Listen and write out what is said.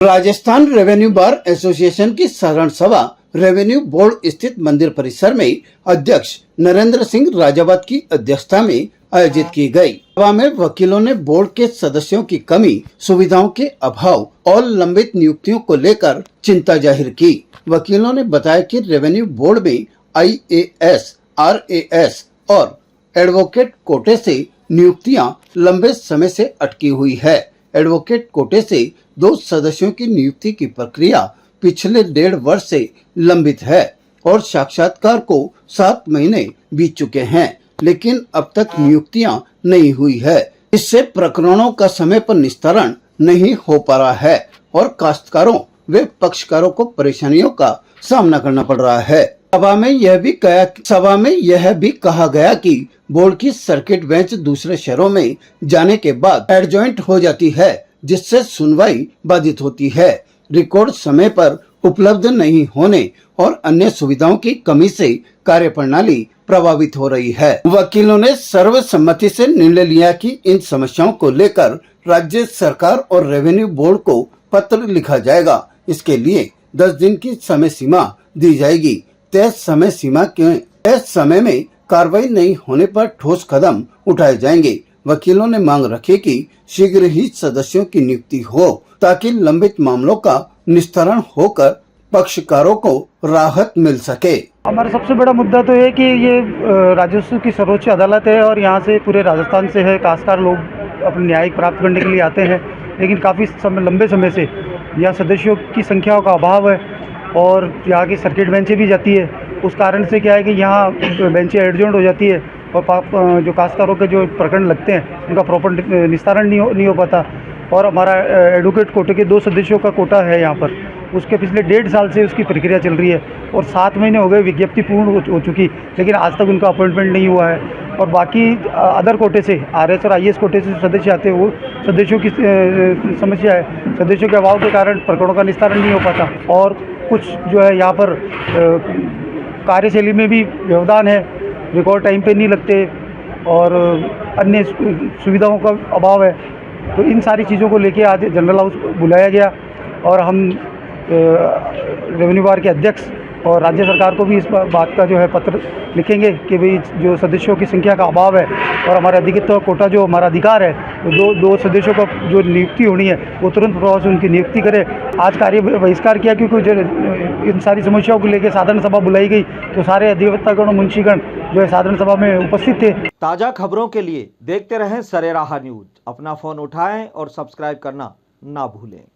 Rajasthan revenue bar association की साधारण सभा रेवेन्यू बोर्ड स्थित मंदिर परिसर में अध्यक्ष नरेंद्र सिंह राजावत की अध्यक्षता में आयोजित की गई। सभा में वकीलों ने बोर्ड के सदस्यों की कमी, सुविधाओं के अभाव और लंबित नियुक्तियों को लेकर चिंता जाहिर की। वकीलों ने बताया कि रेवेन्यू बोर्ड में IAS, RAS और एडवोकेट कोटे से नियुक्तियां लंबे समय से अटकी हुई है। एडवोकेट कोटे से 2 सदस्यों की नियुक्ति की प्रक्रिया पिछले 1.5 वर्ष से लंबित है और साक्षात्कार को 7 महीने बीत चुके हैं, लेकिन अब तक नियुक्तियां नहीं हुई है। इससे प्रकरणों का समय पर निस्तारण नहीं हो पा रहा है और काश्तकारों व पक्षकारों को परेशानियों का सामना करना पड़ रहा है। सभा में यह भी कहा गया कि बोर्ड की सर्किट बेंच दूसरे शहरों में जाने के बाद एडजॉइंट हो जाती है, जिससे सुनवाई बाधित होती है। रिकॉर्ड समय पर उपलब्ध नहीं होने और अन्य सुविधाओं की कमी से कार्यप्रणाली प्रभावित हो रही है। वकीलों ने सर्वसम्मति से निर्णय लिया कि इन समस्याओं को लेकर राज्य सरकार और रेवेन्यू बोर्ड को पत्र लिखा जाएगा। इसके लिए 10 दिन की समय सीमा दी जाएगी। तय समय में कार्रवाई नहीं होने पर ठोस कदम उठाए जाएंगे। वकीलों ने मांग रखी कि शीघ्र ही सदस्यों की नियुक्ति हो ताकि लंबित मामलों का निस्तारण होकर पक्षकारों को राहत मिल सके। हमारा सबसे बड़ा मुद्दा तो है कि ये राजस्व की सर्वोच्च अदालत है और यहाँ से पूरे राजस्थान से है काश्तकार लोग अपने न्याय प्राप्त करने के लिए आते हैं, लेकिन काफ़ी लंबे समय से यहाँ सदस्यों की संख्या का अभाव है और यहाँ की सर्किट बेंचें भी जाती है। उस कारण से क्या है कि यहाँ बेंचें एडजॉइंट हो जाती है और जो काश्तकारों के जो प्रकरण लगते हैं उनका प्रॉपर निस्तारण नहीं हो पाता। और हमारा एडवोकेट कोटे के 2 सदस्यों का कोटा है यहाँ पर, उसके पिछले 1.5 साल से उसकी प्रक्रिया चल रही है और 7 महीने हो गए, विज्ञप्ति पूर्ण हो चुकी, लेकिन आज तक उनका अपॉइंटमेंट नहीं हुआ है। और बाकी अदर कोटे से RS और IAS कोटे से सदस्य आते हैं, वो सदस्यों की समस्या है, सदस्यों के अभाव के कारण प्रकरणों का निस्तारण नहीं हो पाता। और कुछ जो है यहाँ पर कार्यशैली में भी व्यवधान है, रिकॉर्ड टाइम पे नहीं लगते और अन्य सुविधाओं का अभाव है। तो इन सारी चीज़ों को लेके आज जनरल हाउस बुलाया गया और हम रेवेन्यू बार के अध्यक्ष और राज्य सरकार को भी इस बात का जो है पत्र लिखेंगे कि भाई जो सदस्यों की संख्या का अभाव है और हमारे अधिकतर कोटा जो हमारा अधिकार है, तो 2 सदस्यों का जो नियुक्ति होनी है वो तुरंत प्रभाव से उनकी नियुक्ति करे। आज कार्य बहिष्कार किया क्योंकि इन सारी समस्याओं को लेकर साधारण सभा बुलाई गई, तो सारे अधिवक्तागण और मुंशीगण जो है साधारण सभा में उपस्थित थे। ताज़ा खबरों के लिए देखते रहें सरेराह न्यूज। अपना फ़ोन उठाएं और सब्सक्राइब करना ना भूलें।